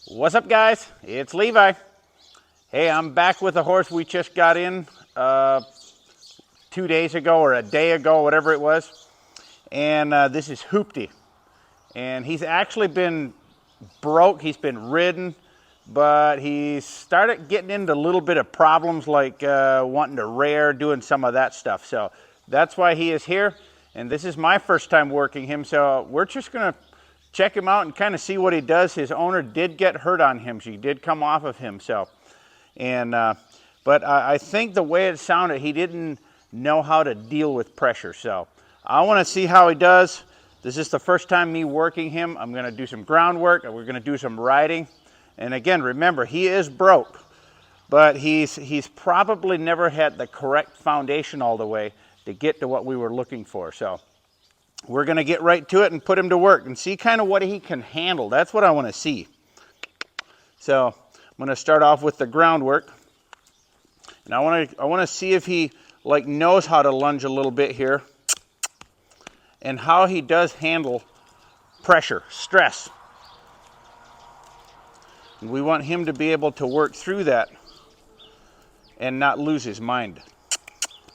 What's up, guys? It's Levi. Hey, I'm back with a horse we just got in 2 days ago or a day ago, whatever it was. And this is Hoopty. And he's actually been broke. He's been ridden, but he's started getting into a little bit of problems like wanting to rear, doing some of that stuff. So that's why he is here. And this is my first time working him. So we're just going to check him out and kind of see what he does. His owner did get hurt on him. She did come off of him. So, but I think the way it sounded, he didn't know how to deal with pressure. So I want to see how he does. This is the first time me working him. I'm going to do some groundwork and we're going to do some riding. And again, remember, he is broke, but he's probably never had the correct foundation all the way to get to what we were looking for. So we're going to get right to it and put him to work and see kind of what he can handle. That's what I want to see. So I'm going to start off with the groundwork. And I want to see if he knows how to lunge a little bit here and how he does handle pressure, stress. And we want him to be able to work through that and not lose his mind.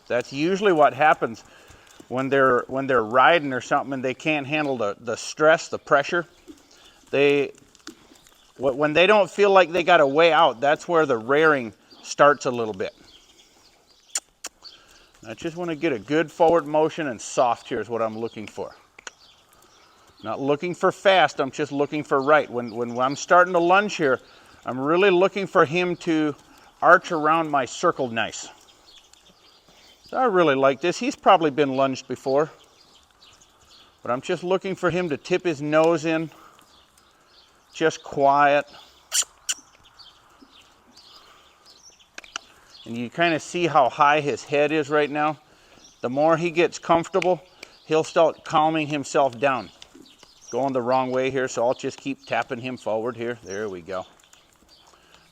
That's usually what happens when they're riding or something and they can't handle the stress, the pressure. When they don't feel like they got a way out, that's where the rearing starts a little bit. I just want to get a good forward motion and soft here is what I'm looking for. Not looking for fast, I'm just looking for right. When I'm starting to lunge here, I'm really looking for him to arch around my circle nice. I really like this. He's probably been lunged before, but I'm just looking for him to tip his nose in, just quiet. And you kind of see how high his head is right now. The more he gets comfortable, he'll start calming himself down. Going the wrong way here, so I'll just keep tapping him forward here. There we go.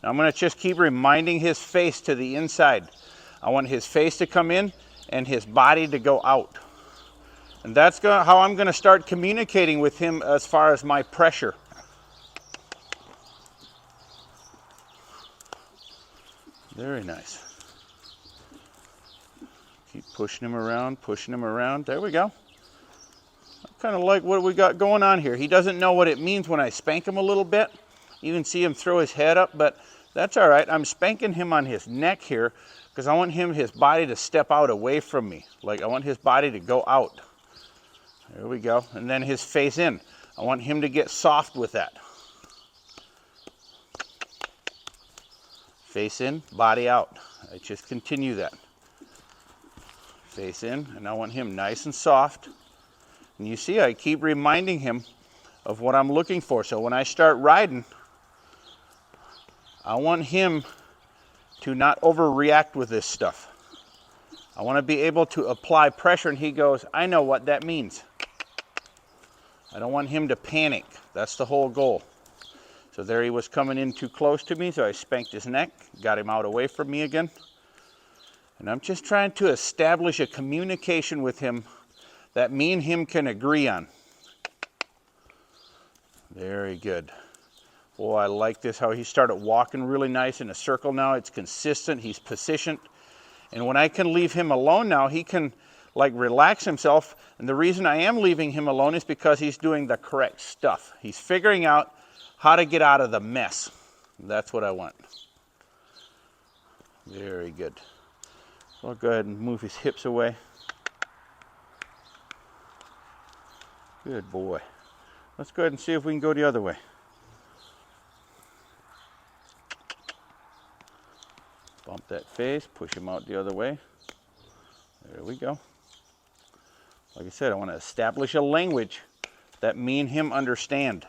Now I'm going to just keep reminding his face to the inside. I want his face to come in and his body to go out. And that's how I'm going to start communicating with him as far as my pressure. Very nice. Keep pushing him around, pushing him around. There we go. I kind of like what we got going on here. He doesn't know what it means when I spank him a little bit. You can see him throw his head up, but that's all right. I'm spanking him on his neck here because I want his body to step out away from me. Like I want his body to go out. There we go. And then his face in. I want him to get soft with that. Face in, body out. I just continue that. Face in, and I want him nice and soft. And you see, I keep reminding him of what I'm looking for. So when I start riding, I want him to not overreact with this stuff. I want to be able to apply pressure and he goes, I know what that means. I don't want him to panic. That's the whole goal. So there he was coming in too close to me, so I spanked his neck, got him out away from me again. And I'm just trying to establish a communication with him that me and him can agree on. Very good. Boy, I like this, how he started walking really nice in a circle now. It's consistent, he's positioned. And when I can leave him alone now, he can relax himself. And the reason I am leaving him alone is because he's doing the correct stuff. He's figuring out how to get out of the mess. That's what I want. Very good. So I'll go ahead and move his hips away. Good boy. Let's go ahead and see if we can go the other way. Bump that face, push him out the other way. There we go. Like I said, I want to establish a language that me and him understand.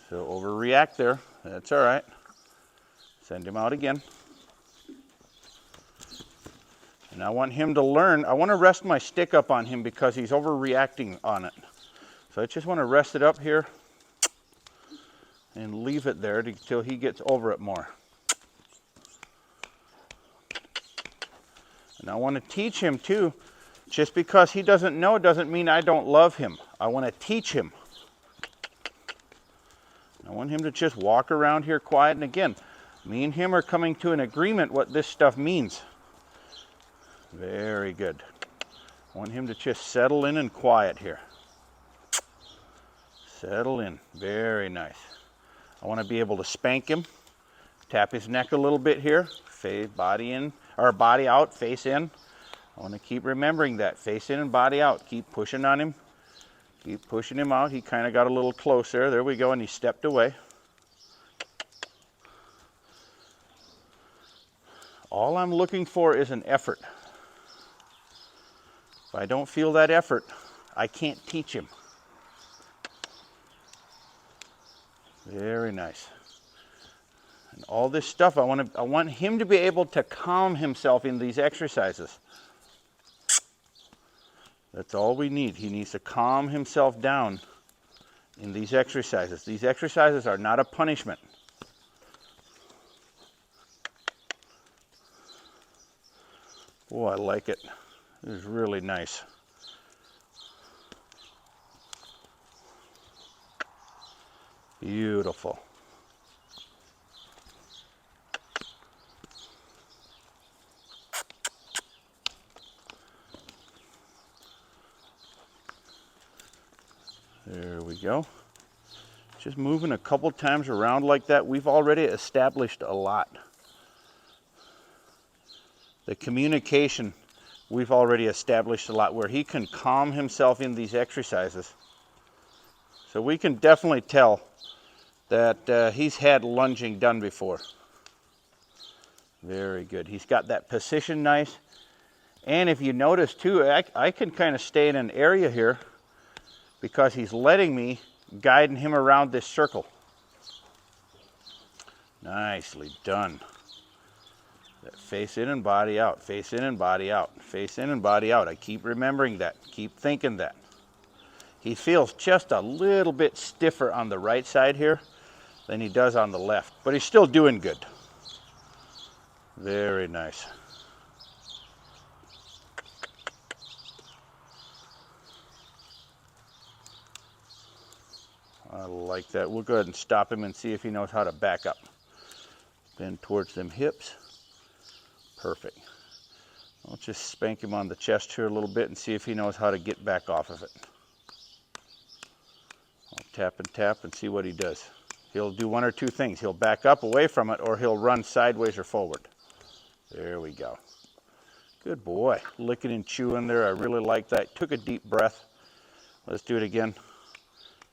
So overreact there, that's all right. Send him out again. And I want him to learn, I want to rest my stick up on him because he's overreacting on it. So I just want to rest it up here and leave it there until he gets over it more. And I want to teach him too. Just because he doesn't know doesn't mean I don't love him. I want to teach him. I want him to just walk around here quiet. And again, me and him are coming to an agreement what this stuff means. Very good. I want him to just settle in and quiet here. Settle in. Very nice. I want to be able to spank him, tap his neck a little bit here, body in, or body out, face in. I want to keep remembering that, face in and body out. Keep pushing on him. Keep pushing him out. He kind of got a little closer. There we go, and he stepped away. All I'm looking for is an effort. If I don't feel that effort, I can't teach him. Very nice. And all this stuff, I want him to be able to calm himself in these exercises. That's all we need. He needs to calm himself down in these exercises. These exercises are not a punishment. Oh, I like it. This is really nice. Beautiful. There we go. Just moving a couple times around like that, we've already established a lot. The communication, we've already established a lot where he can calm himself in these exercises. So we can definitely tell that he's had lunging done before. Very good. He's got that position nice. And if you notice too, I can kind of stay in an area here because he's letting me guiding him around this circle. Nicely done. Face in and body out, face in and body out, face in and body out. I keep remembering that, keep thinking that. He feels just a little bit stiffer on the right side here than he does on the left, but he's still doing good. Very nice. I like that. We'll go ahead and stop him and see if he knows how to back up. Bend towards them hips. Perfect. I'll just spank him on the chest here a little bit and see if he knows how to get back off of it. I'll tap and see what he does. He'll do one or two things. He'll back up away from it, or he'll run sideways or forward. There we go. Good boy. Licking and chewing there. I really like that. Took a deep breath. Let's do it again.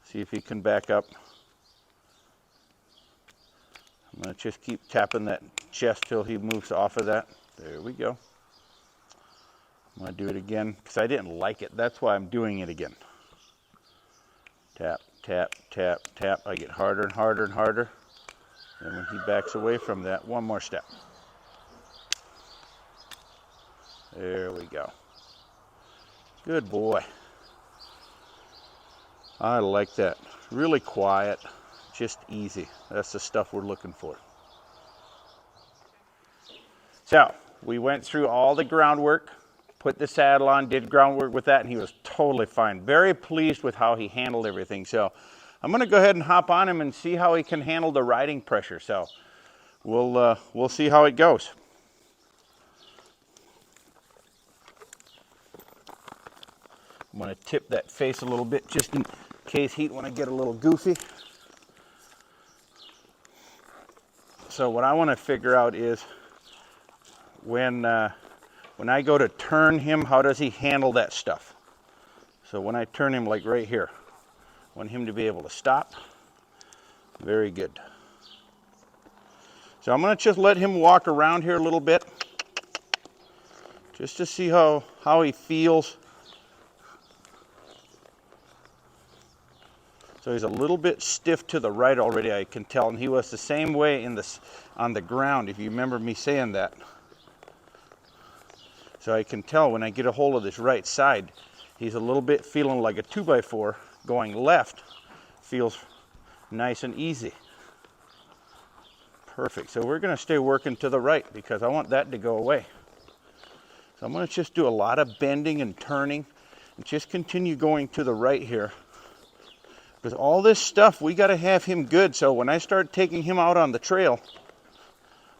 See if he can back up. I'm going to just keep tapping that chest till he moves off of that. There we go. I'm going to do it again because I didn't like it. That's why I'm doing it again. Tap, tap, tap, tap. I get harder and harder and harder. And when he backs away from that, one more step. There we go. Good boy. I like that. Really quiet, just easy. That's the stuff we're looking for. So, we went through all the groundwork, put the saddle on, did groundwork with that, and he was totally fine. Very pleased with how he handled everything. So, I'm going to go ahead and hop on him and see how he can handle the riding pressure. So, we'll see how it goes. I'm going to tip that face a little bit just in case he'd want to get a little goofy. So what I want to figure out is when I go to turn him, how does he handle that stuff? So when I turn him like right here, I want him to be able to stop. Very good. So I'm going to just let him walk around here a little bit just to see how he feels. So he's a little bit stiff to the right already, I can tell, and he was the same way on the ground, if you remember me saying that. So I can tell when I get a hold of this right side, he's a little bit feeling like a 2x4. Going left feels nice and easy. Perfect. So we're going to stay working to the right because I want that to go away. So I'm going to just do a lot of bending and turning and just continue going to the right here. Because all this stuff, we got to have him good. So when I start taking him out on the trail,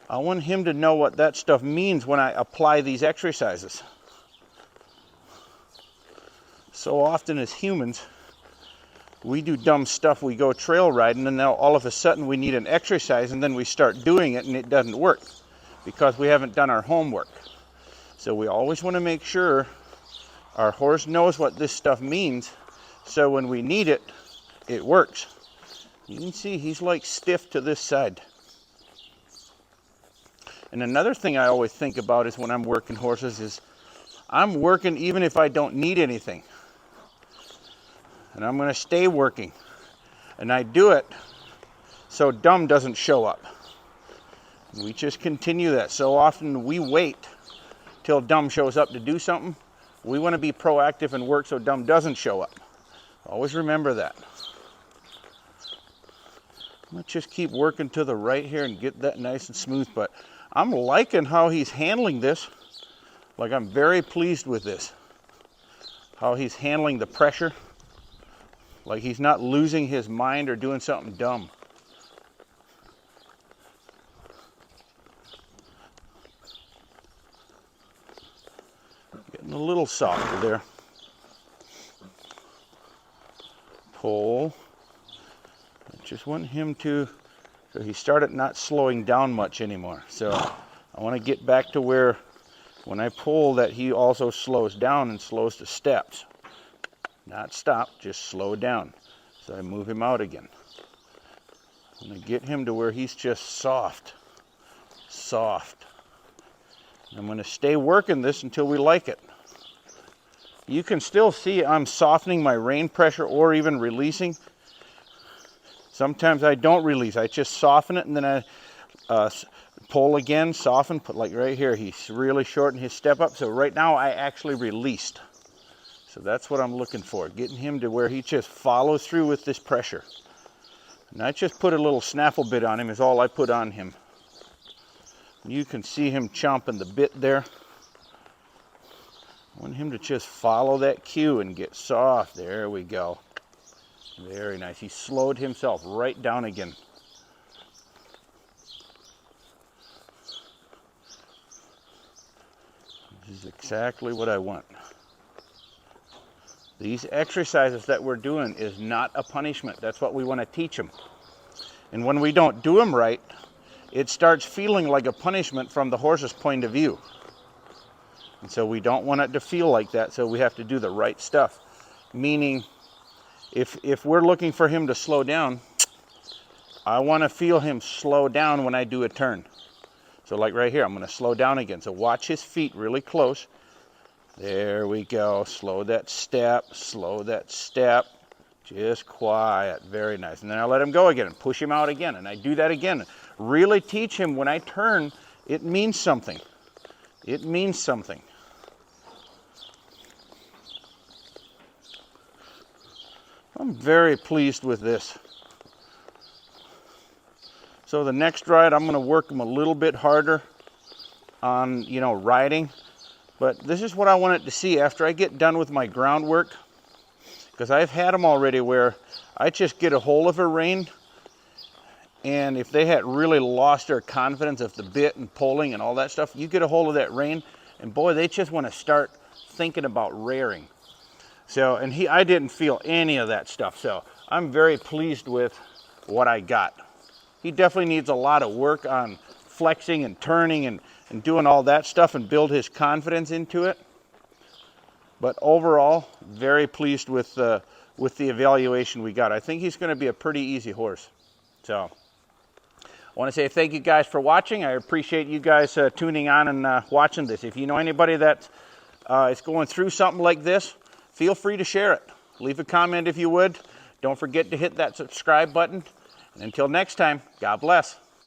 I want him to know what that stuff means when I apply these exercises. So often as humans, we do dumb stuff. We go trail riding, and now all of a sudden we need an exercise, and then we start doing it and it doesn't work because we haven't done our homework. So we always want to make sure our horse knows what this stuff means, so when we need it, it works. You can see he's like stiff to this side. And another thing I always think about is when I'm working horses is I'm working even if I don't need anything. And I'm going to stay working. And I do it so dumb doesn't show up. And we just continue that. So often we wait till dumb shows up to do something. We want to be proactive and work so dumb doesn't show up. Always remember that. Let's just keep working to the right here and get that nice and smooth. But I'm liking how he's handling this. Like, I'm very pleased with this. How he's handling the pressure. Like he's not losing his mind or doing something dumb. Getting a little softer there. Pull. I just want him to, so he started not slowing down much anymore. So I want to get back to where when I pull that he also slows down and slows to steps. Not stop, just slow down. So I move him out again. I'm going to get him to where he's just soft. Soft. I'm going to stay working this until we like it. You can still see I'm softening my rein pressure or even releasing. Sometimes I don't release. I just soften it and then I pull again, soften, put like right here. He's really shortened his step up. So right now I actually released. So that's what I'm looking for, getting him to where he just follows through with this pressure. And I just put a little snaffle bit on him is all I put on him. You can see him chomping the bit there. I want him to just follow that cue and get soft. There we go. Very nice. He slowed himself right down again. This is exactly what I want. These exercises that we're doing is not a punishment. That's what we want to teach them. And when we don't do them right, it starts feeling like a punishment from the horse's point of view. And so we don't want it to feel like that, so we have to do the right stuff. Meaning, if we're looking for him to slow down, I want to feel him slow down when I do a turn. So like right here, I'm going to slow down again. So watch his feet really close. There we go. Slow that step, slow that step. Just quiet. Very nice. And then I let him go again and push him out again. And I do that again. Really teach him when I turn, it means something. It means something. I'm very pleased with this. So the next ride, I'm going to work him a little bit harder on, riding. But this is what I wanted to see after I get done with my groundwork. Because I've had them already where I just get a hold of a rein. And if they had really lost their confidence of the bit and pulling and all that stuff, you get a hold of that rein. And boy, they just want to start thinking about rearing. So, and I didn't feel any of that stuff. So I'm very pleased with what I got. He definitely needs a lot of work on flexing and turning and doing all that stuff and build his confidence into it. But overall, very pleased with the evaluation we got. I think he's going to be a pretty easy horse. So I want to say thank you guys for watching. I appreciate you guys tuning on and watching this. If you know anybody that is going through something like this, feel free to share it. Leave a comment if you would. Don't forget to hit that subscribe button. And until next time, God bless.